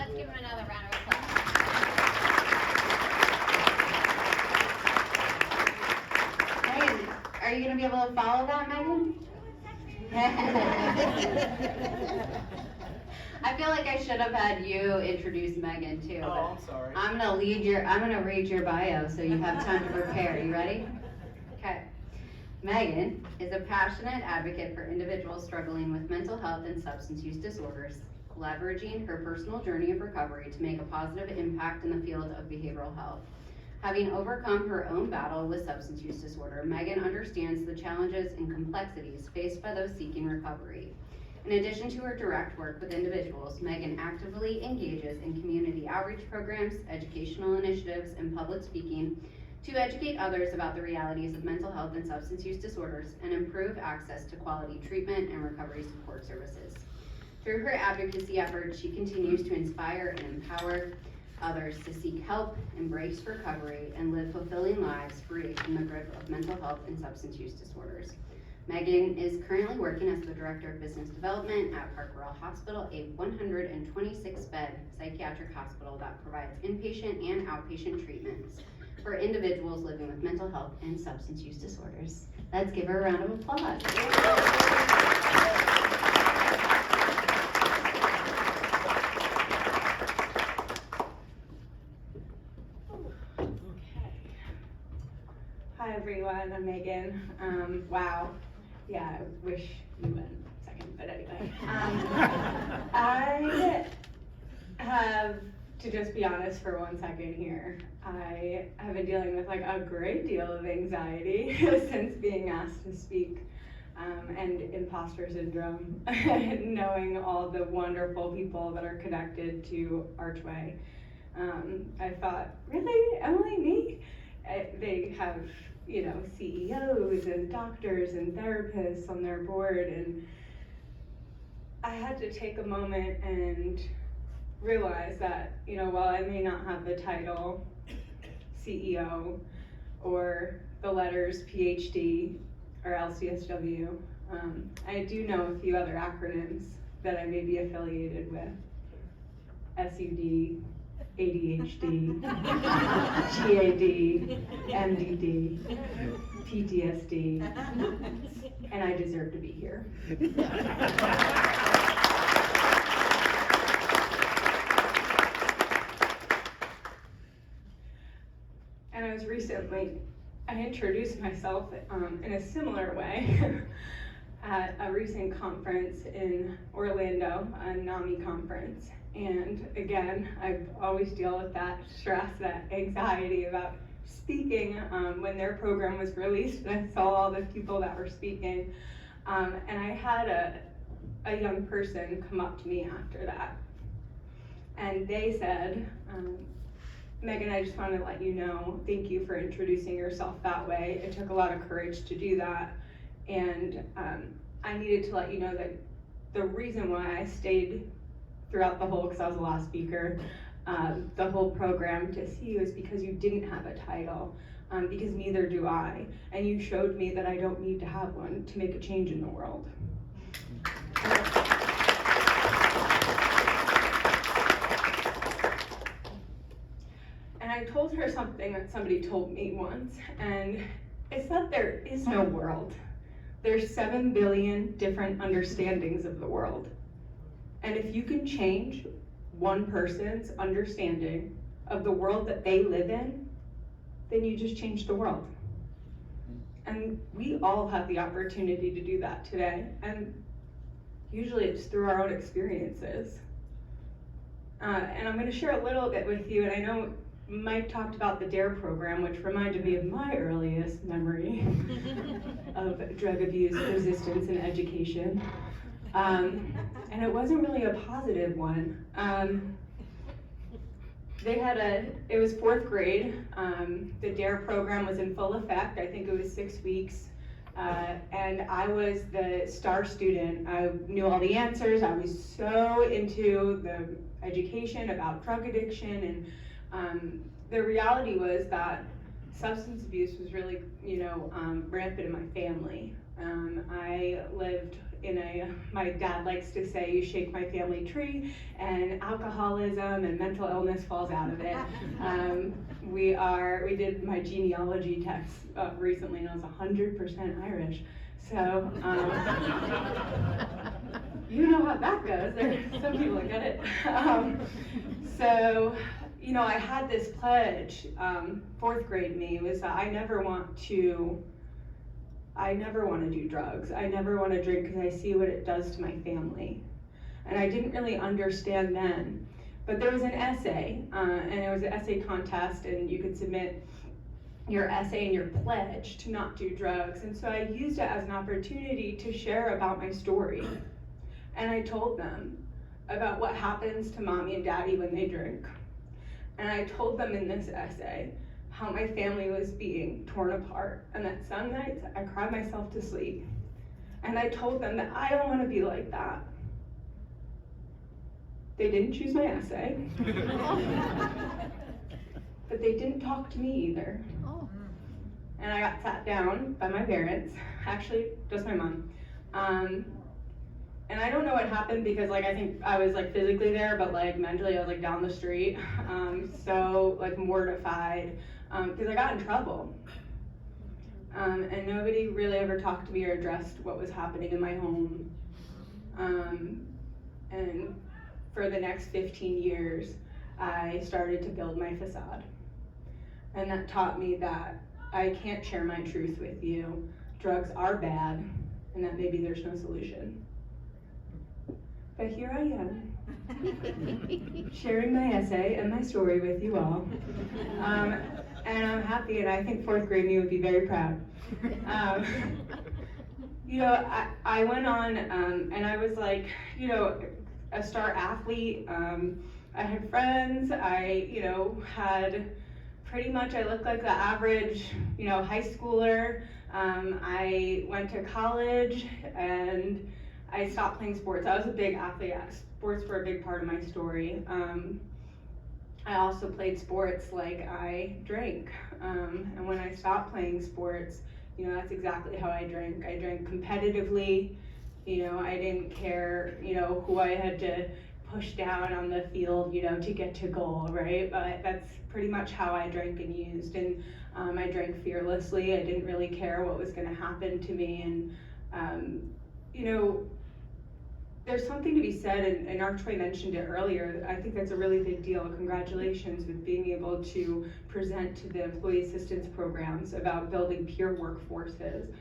Let's give him another round of applause. Meaghan, are you going to be able to follow that, Meaghan? I feel like I should have had you introduce Meaghan too. Oh, I'm sorry. I'm gonna read your bio so you have time to prepare. You ready? Okay. Meaghan is a passionate advocate for individuals struggling with mental health and substance use disorders, leveraging her personal journey of recovery to make a positive impact in the field of behavioral health. Having overcome her own battle with substance use disorder, Meaghan understands the challenges and complexities faced by those seeking recovery. In addition to her direct work with individuals, Meaghan actively engages in community outreach programs, educational initiatives, and public speaking to educate others about the realities of mental health and substance use disorders and improve access to quality treatment and recovery support services. Through her advocacy efforts, she continues to inspire and empower others to seek help, embrace recovery, and live fulfilling lives free from the grip of mental health and substance use disorders. Meaghan is currently working as the Director of Business Development at Park Rural Hospital, a 126-bed psychiatric hospital that provides inpatient and outpatient treatments for individuals living with mental health and substance use disorders. Let's give her a round of applause. Hi everyone, I'm Meaghan. Wow, yeah, I wish you went second, but anyway. I have to just be honest for 1 second here. I have been dealing with like a great deal of anxiety since being asked to speak, and imposter syndrome, knowing all the wonderful people that are connected to ARCHway. I thought, really, Emily, me? They have, you know, CEOs and doctors and therapists on their board, and I had to take a moment and realize that, you know, while I may not have the title CEO or the letters PhD or LCSW, I do know a few other acronyms that I may be affiliated with: SUD, ADHD, GAD, MDD, PTSD, and I deserve to be here. And I introduced myself in a similar way at a recent conference in Orlando, a NAMI conference. And again, I've always dealt with that stress, that anxiety about speaking when their program was released, and I saw all the people that were speaking. And I had a young person come up to me after that. And they said, Meaghan, I just want to let you know, thank you for introducing yourself that way. It took a lot of courage to do that. And I needed to let you know that the reason why I stayed throughout the whole, because I was the last speaker, the whole program to see you is because you didn't have a title, because neither do I. And you showed me that I don't need to have one to make a change in the world. And I told her something that somebody told me once, and it's that there is no world. There's 7 billion different understandings of the world. And if you can change one person's understanding of the world that they live in, then you just changed the world. And we all have the opportunity to do that today. And usually it's through our own experiences. And I'm going to share a little bit with you. And I know Mike talked about the DARE program, which reminded me of my earliest memory of drug abuse, resistance, and education. And it wasn't really a positive one. It was 4th grade. The DARE program was in full effect. I think it was 6 weeks. And I was the star student. I knew all the answers. I was so into the education about drug addiction. And the reality was that substance abuse was really, rampant in my family. I lived my dad likes to say, you shake my family tree, and alcoholism and mental illness falls out of it. We did my genealogy test recently, and I was 100% Irish. So, you know how that goes. There's some people that get it. So, I had this pledge, 4th grade me, was that I never want to do drugs. I never want to drink because I see what it does to my family. And I didn't really understand then. But there was an essay, and it was an essay contest, and you could submit your essay and your pledge to not do drugs. And so I used it as an opportunity to share about my story. And I told them about what happens to mommy and daddy when they drink. And I told them in this essay how my family was being torn apart, and that some nights I cried myself to sleep. And I told them that I don't want to be like that. They didn't choose my essay, but they didn't talk to me either. And I got sat down by my parents, actually just my mom. And I don't know what happened because I think I was physically there, but mentally I was down the street. So mortified. Because I got in trouble. And nobody really ever talked to me or addressed what was happening in my home. And for the next 15 years, I started to build my facade. And that taught me that I can't share my truth with you. Drugs are bad, and that maybe there's no solution. But here I am, sharing my essay and my story with you all. And I'm happy, and I think 4th grade me would be very proud. I went on, and I was a star athlete. I had friends. I had pretty much, I looked like the average, high schooler. I went to college, and I stopped playing sports. I was a big athlete. Sports were a big part of my story. I also played sports I drank. And when I stopped playing sports, that's exactly how I drank. I drank competitively. I didn't care, who I had to push down on the field, to get to goal, right? But that's pretty much how I drank and used. And I drank fearlessly. I didn't really care what was going to happen to me. And, there's something to be said, and ARCHway mentioned it earlier. I think that's a really big deal. Congratulations with being able to present to the employee assistance programs about building peer workforces.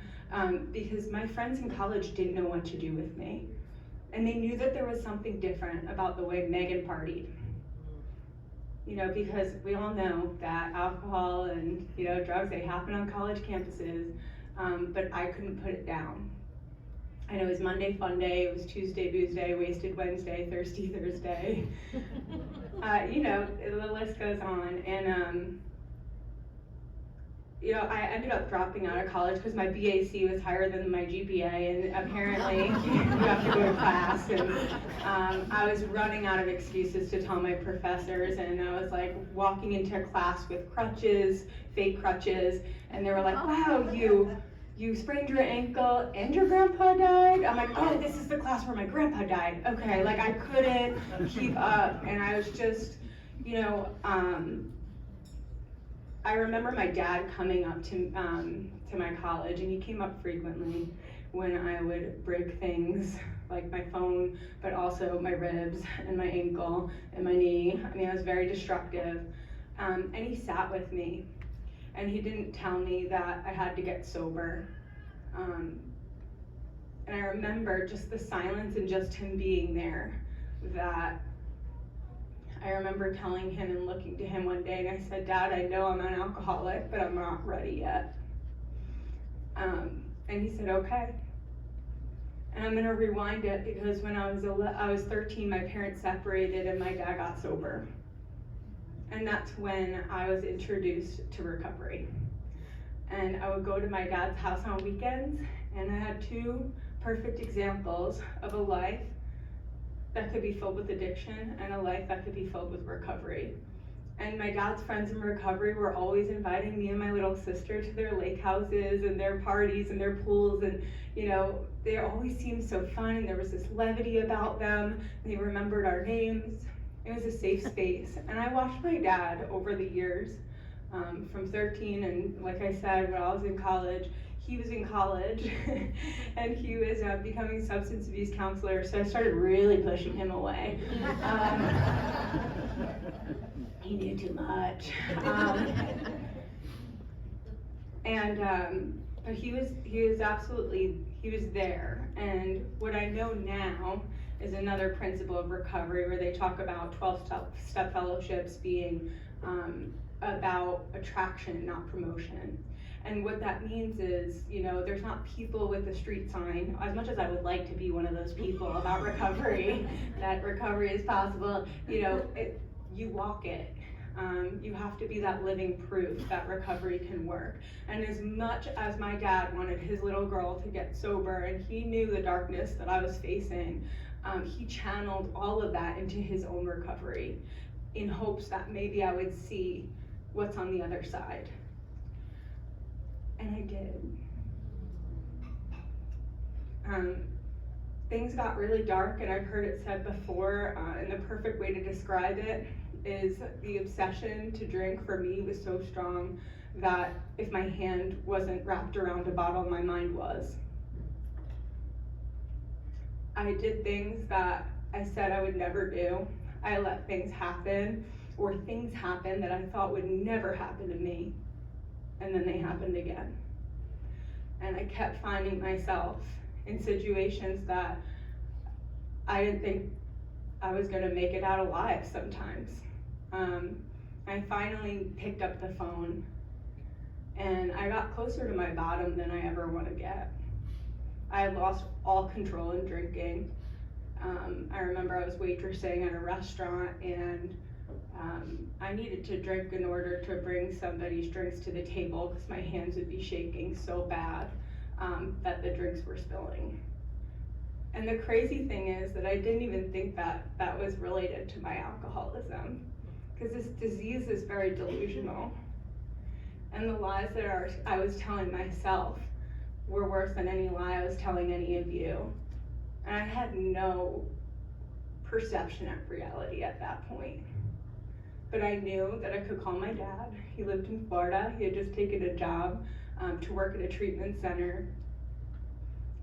Because my friends in college didn't know what to do with me. And they knew that there was something different about the way Meaghan partied. Because we all know that alcohol and drugs, they happen on college campuses, but I couldn't put it down. And it was Monday fun day, it was Tuesday booze day, wasted Wednesday, thirsty Thursday. The list goes on. And I ended up dropping out of college because my BAC was higher than my GPA, and apparently you have to go to class. And I was running out of excuses to tell my professors, and I was walking into class with crutches, fake crutches, and they were like, wow, you sprained your ankle and your grandpa died? I'm oh, this is the class where my grandpa died. Okay, I couldn't keep up, and I was just, I remember my dad coming up to my college, and he came up frequently when I would break things like my phone, but also my ribs and my ankle and my knee. I was very destructive. And he sat with me, and he didn't tell me that I had to get sober. And I remember just the silence and just him being there, that I remember telling him and looking to him one day, and I said, Dad, I know I'm an alcoholic, but I'm not ready yet. And he said, okay. And I'm gonna rewind it because when I was 13, my parents separated and my dad got sober. And that's when I was introduced to recovery. And I would go to my dad's house on weekends, and I had two perfect examples of a life that could be filled with addiction and a life that could be filled with recovery. And my dad's friends in recovery were always inviting me and my little sister to their lake houses and their parties and their pools, and you know, they always seemed so fun, and there was this levity about them. They remembered our names. It was a safe space. And I watched my dad over the years, from 13, and like I said, when I was in college, he was in college and he was becoming a substance abuse counselor, so I started really pushing him away. He knew too much. But he was absolutely, he was there. And what I know now is another principle of recovery where they talk about 12-step fellowships being about attraction, not promotion. And what that means is, you know, there's not people with a street sign, as much as I would like to be one of those people about recovery, that recovery is possible, you know, you walk it. You have to be that living proof that recovery can work. And as much as my dad wanted his little girl to get sober, and he knew the darkness that I was facing, he channeled all of that into his own recovery in hopes that maybe I would see what's on the other side. And I did. Things got really dark, and I've heard it said before, and the perfect way to describe it is the obsession to drink for me was so strong that if my hand wasn't wrapped around a bottle, my mind was. I did things that I said I would never do. I let things happen, or things happen that I thought would never happen to me, and then they happened again. And I kept finding myself in situations that I didn't think I was gonna make it out alive sometimes. I finally picked up the phone, and I got closer to my bottom than I ever wanna get. I had lost all control in drinking. I remember I was waitressing at a restaurant, and I needed to drink in order to bring somebody's drinks to the table because my hands would be shaking so bad that the drinks were spilling. And the crazy thing is that I didn't even think that that was related to my alcoholism, because this disease is very delusional. And the lies that I was telling myself were worse than any lie I was telling any of you. And I had no perception of reality at that point. But I knew that I could call my dad. He lived in Florida. He had just taken a job to work at a treatment center.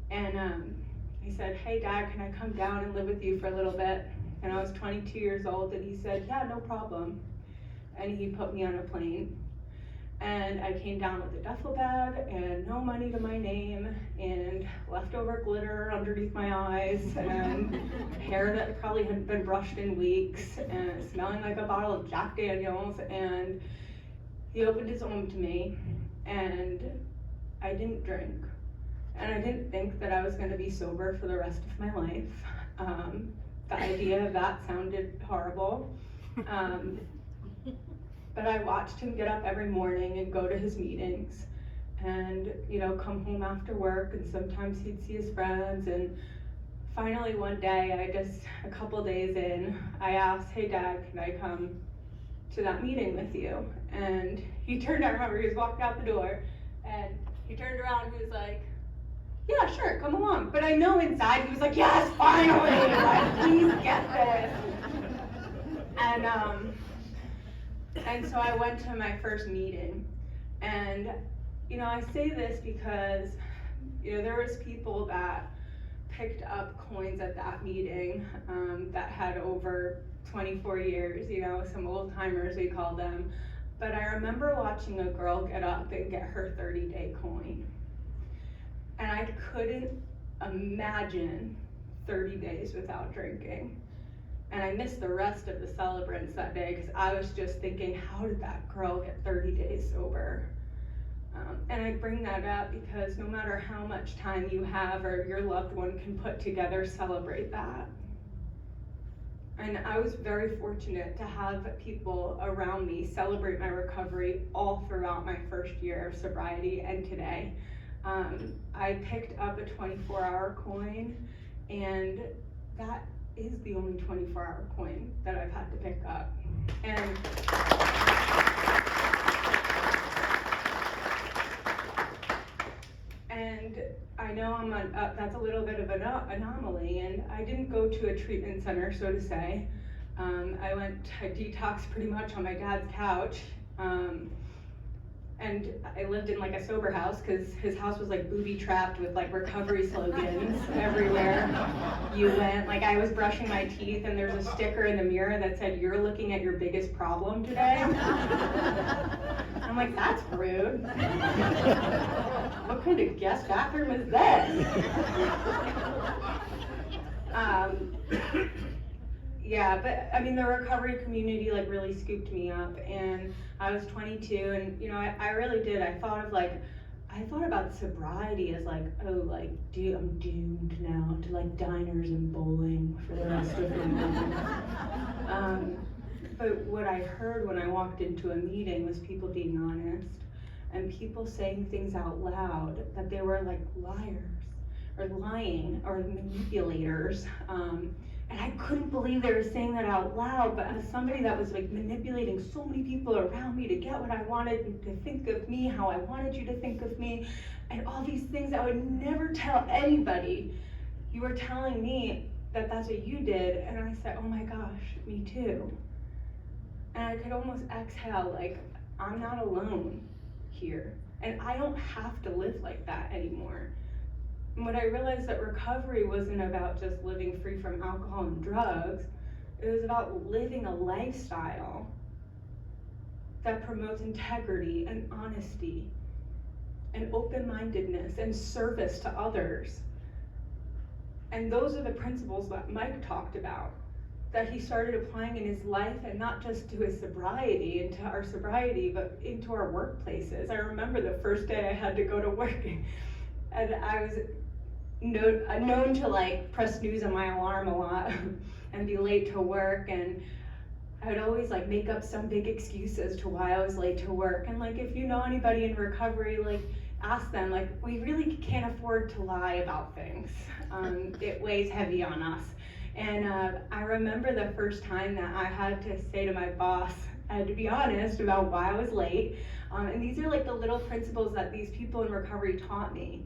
And he said, "Hey Dad, can I come down and live with you for a little bit?" And I was 22 years old, and he said, "Yeah, no problem." And he put me on a plane. And I came down with a duffel bag and no money to my name and leftover glitter underneath my eyes and hair that probably hadn't been brushed in weeks and smelling like a bottle of Jack Daniels. And he opened his home to me, and I didn't drink. And I didn't think that I was gonna be sober for the rest of my life. The idea of that sounded horrible. But I watched him get up every morning and go to his meetings and, you know, come home after work, and sometimes he'd see his friends. And finally one day, a couple days in, I asked, "Hey Dad, can I come to that meeting with you?" And he turned, I remember he was walking out the door, and he turned around and he was like, "Yeah, sure, come along." But I know inside he was like, "Yes, finally, like, please get this." And so I went to my first meeting, and, you know, I say this because, you know, there was people that picked up coins at that meeting that had over 24 years, you know, some old timers we call them. But I remember watching a girl get up and get her 30-day coin. And I couldn't imagine 30 days without drinking. And I missed the rest of the celebrants that day because I was just thinking, how did that girl get 30 days sober? And I bring that up because no matter how much time you have or your loved one can put together, celebrate that. And I was very fortunate to have people around me celebrate my recovery all throughout my first year of sobriety and today. I picked up a 24-hour coin, and that is the only 24-hour coin that I've had to pick up. And I know that's a little bit of an anomaly, and I didn't go to a treatment center, so to say. I detoxed pretty much on my dad's couch. And I lived in like a sober house because his house was like booby trapped with like recovery slogans everywhere you went. Like I was brushing my teeth and there's a sticker in the mirror that said, "You're looking at your biggest problem today." I'm like, that's rude. What kind of guest bathroom is this? Yeah, but I mean, the recovery community like really scooped me up, and I was 22, and you know, I really did. I thought about sobriety as like, oh, like, I'm doomed now to like diners and bowling for the rest of my life. But what I heard when I walked into a meeting was people being honest, and people saying things out loud that they were like liars, or lying, or manipulators. And I couldn't believe they were saying that out loud, but as somebody that was like manipulating so many people around me to get what I wanted to think of me, how I wanted you to think of me, and all these things I would never tell anybody, you were telling me that that's what you did, and I said, oh my gosh, me too. And I could almost exhale, like, I'm not alone here, and I don't have to live like that anymore. And when I realized that recovery wasn't about just living free from alcohol and drugs, it was about living a lifestyle that promotes integrity and honesty and open-mindedness and service to others. And those are the principles that Mike talked about, that he started applying in his life, and not just to his sobriety, into our sobriety, but into our workplaces. I remember the first day I had to go to work, and I was known to like press snooze on my alarm a lot and be late to work, and I would always like make up some big excuse as to why I was late to work. And like, if you know anybody in recovery, like ask them, like, we really can't afford to lie about things. It weighs heavy on us. And I remember the first time that I had to say to my boss, I had to be honest about why I was late. And these are like the little principles that these people in recovery taught me.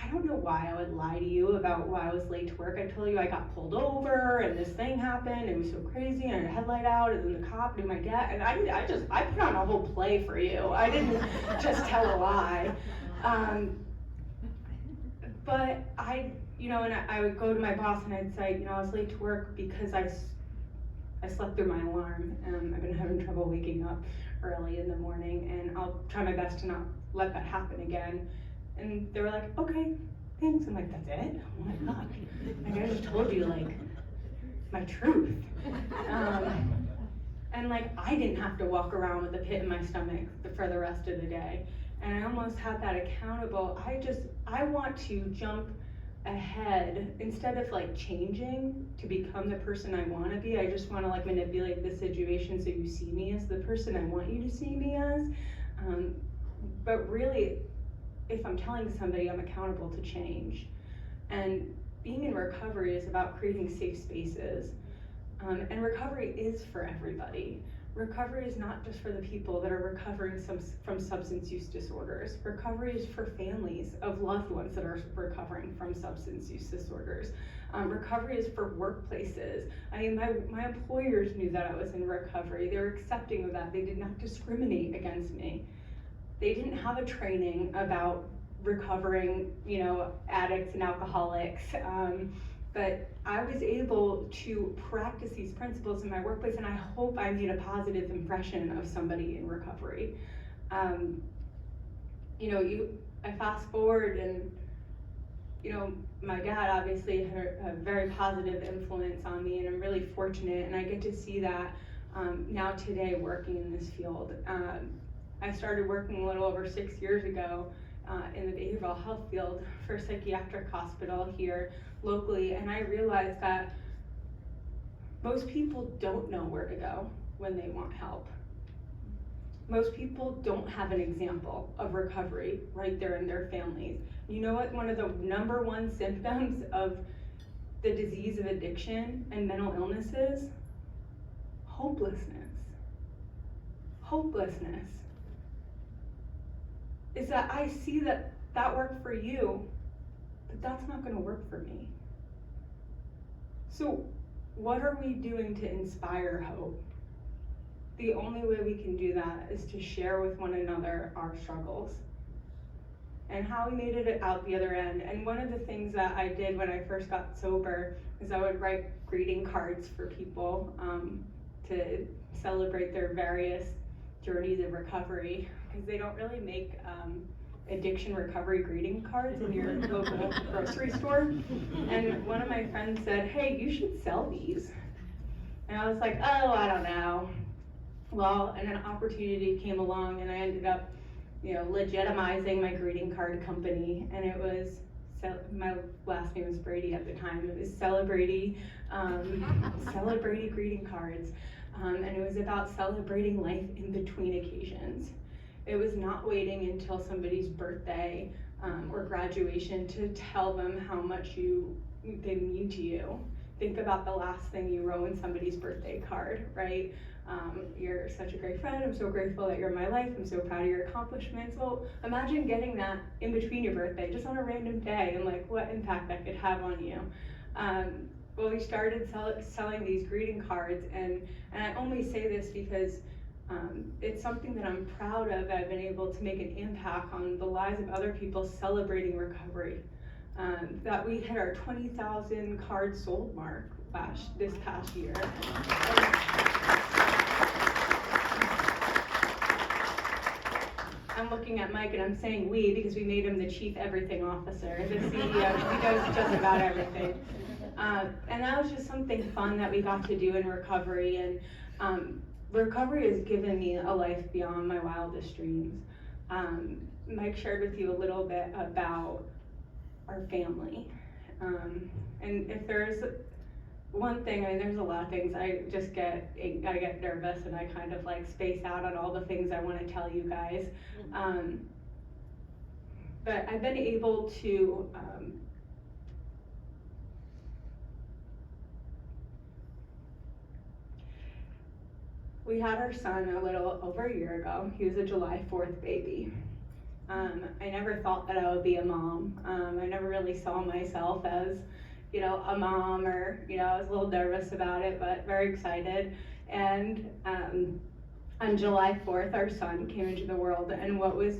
I don't know why I would lie to you about why I was late to work. I told you I got pulled over and this thing happened. It was so crazy, and I had a headlight out, and then the cop knew my dad. And I put on a whole play for you. I didn't just tell a lie. But and I would go to my boss and I'd say, I was late to work because I slept through my alarm. I've been having trouble waking up early in the morning, and I'll try my best to not let that happen again. And they were like, okay, thanks. I'm like, that's it? Oh my God. Like, I just told you, like, my truth. And like, I didn't have to walk around with a pit in my stomach for the rest of the day. And I almost had that accountable. I want to jump ahead instead of like changing to become the person I want to be. I just want to like manipulate the situation so you see me as the person I want you to see me as. But really, if I'm telling somebody, I'm accountable to change. And being in recovery is about creating safe spaces. And recovery is for everybody. Recovery is not just for the people that are recovering from substance use disorders. Recovery is for families of loved ones that are recovering from substance use disorders. Recovery is for workplaces. I mean, my employers knew that I was in recovery. They were accepting of that. They did not discriminate against me. They didn't have a training about recovering, addicts and alcoholics. But I was able to practice these principles in my workplace, and I hope I made a positive impression of somebody in recovery. I fast forward, and my dad obviously had a very positive influence on me, and I'm really fortunate, and I get to see that now today working in this field. I started working a little over 6 years ago in the behavioral health field for a psychiatric hospital here locally, and I realized that most people don't know where to go when they want help. Most people don't have an example of recovery right there in their families. You know what one of the number one symptoms of the disease of addiction and mental illness is? Hopelessness. Hopelessness. Is that I see that that worked for you, but that's not gonna work for me. So what are we doing to inspire hope? The only way we can do that is to share with one another our struggles and how we made it out the other end. And one of the things that I did when I first got sober is I would write greeting cards for people to celebrate their various journeys of recovery, because they don't really make addiction recovery greeting cards in your local grocery store. And one of my friends said, hey, you should sell these. And I was like, oh, I don't know. Well, and an opportunity came along, and I ended up, legitimizing my greeting card company. And it was, my last name was Brady at the time. It was Celebrity greeting cards. And it was about celebrating life in between occasions. It was not waiting until somebody's birthday or graduation to tell them how much they mean to you. Think about the last thing you wrote in somebody's birthday card, right? You're such a great friend, I'm so grateful that you're in my life, I'm so proud of your accomplishments. Well, imagine getting that in between your birthday, just on a random day, and like what impact that could have on you. Well, we started selling these greeting cards, and I only say this because it's something that I'm proud of. I've been able to make an impact on the lives of other people celebrating recovery. That we hit our 20,000 cards sold mark this past year. I'm looking at Mike and I'm saying we because we made him the chief everything officer, the CEO. He does just about everything. And that was just something fun that we got to do in recovery. And recovery has given me a life beyond my wildest dreams. Mike shared with you a little bit about our family. And if there's one thing, there's a lot of things, I get nervous and I kind of like space out on all the things I want to tell you guys. But I've been able to we had our son a little over a year ago. He was a July 4th baby. I never thought that I would be a mom. I never really saw myself as, a mom, or, I was a little nervous about it, but very excited. And on July 4th, our son came into the world, and what was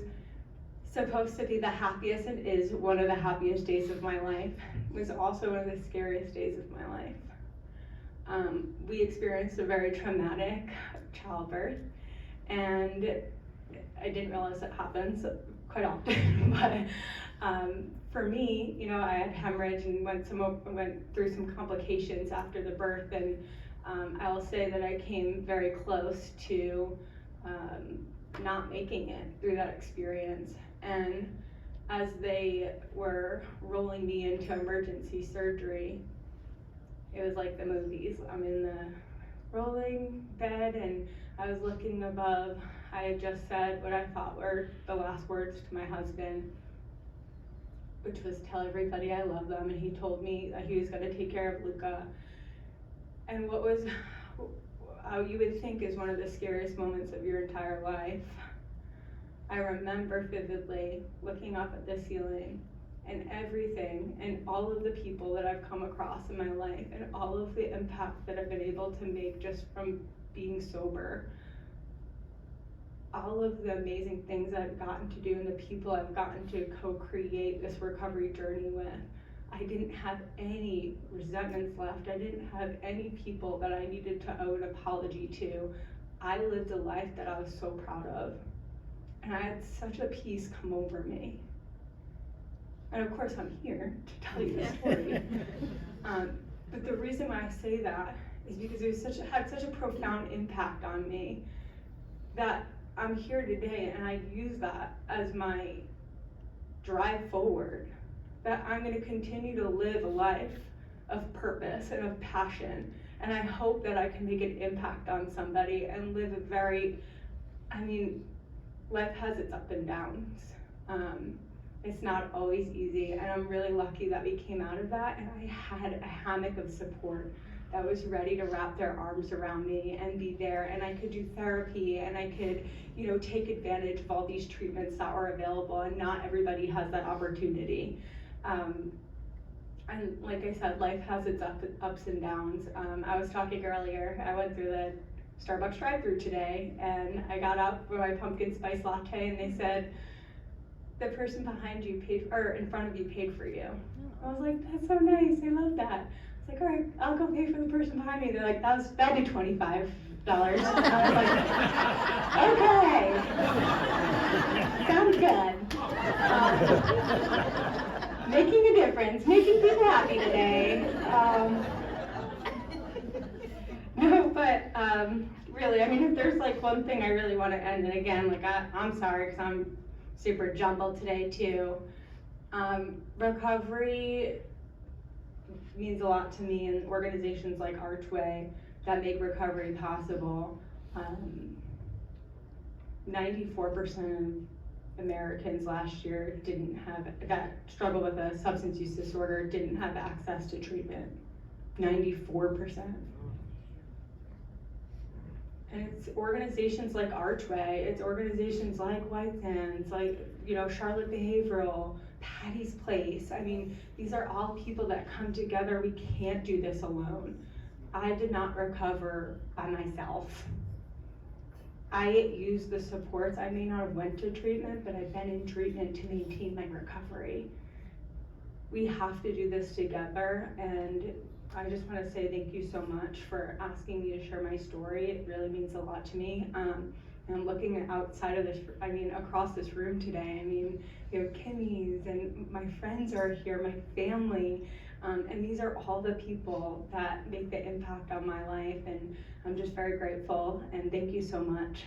supposed to be the happiest, and is one of the happiest days of my life, was also one of the scariest days of my life. We experienced a very traumatic childbirth, and I didn't realize it happens quite often, but for me, I had hemorrhage and went through some complications after the birth, and I will say that I came very close to not making it through that experience. And as they were rolling me into emergency surgery, it was like the movies. I'm in the rolling bed and I was looking above. I had just said what I thought were the last words to my husband, which was tell everybody I love them, and he told me that he was going to take care of Luca. And what was, you would think is one of the scariest moments of your entire life, I remember vividly looking up at the ceiling and everything and all of the people that I've come across in my life and all of the impact that I've been able to make just from being sober. All of the amazing things I've gotten to do and the people I've gotten to co-create this recovery journey with. I didn't have any resentments left. I didn't have any people that I needed to owe an apology to. I lived a life that I was so proud of. And I had such a peace come over me. And of course I'm here to tell you the story. But the reason why I say that is because it had such a profound impact on me that I'm here today, and I use that as my drive forward, that I'm going to continue to live a life of purpose and of passion. And I hope that I can make an impact on somebody and live a very, life has its up and downs. It's not always easy, and I'm really lucky that we came out of that, and I had a hammock of support that was ready to wrap their arms around me and be there, and I could do therapy, and I could, you know, take advantage of all these treatments that were available, and not everybody has that opportunity. And like I said, life has its ups and downs. I was talking earlier, I went through the Starbucks drive-thru today, and I got up with my pumpkin spice latte, and they said, the person behind you paid, or in front of you paid for you. I was like, that's so nice, I love that. I was like, all right, I'll go pay for the person behind me. They're like, that'll be $25. And I was like, okay, sounds good. Making a difference, making people happy today. No, but really, I mean, if there's like one thing I really want to end, and again, like I'm sorry because I'm super jumbled today too. Recovery means a lot to me, and organizations like ARCHway that make recovery possible. 94% of Americans last year that struggle with a substance use disorder didn't have access to treatment. 94%. And it's organizations like ARCHway, it's organizations like White Sands, like, you know, Charlotte Behavioral, Patty's Place. I mean, these are all people that come together. We can't do this alone. I did not recover by myself. I used the supports. I may not have went to treatment, but I've been in treatment to maintain my recovery. We have to do this together, and I just want to say thank you so much for asking me to share my story. It really means a lot to me. And looking outside of this, I mean, across this room today, I mean, you know, Kimmy's and my friends are here, my family, and these are all the people that make the impact on my life, and I'm just very grateful, and thank you so much.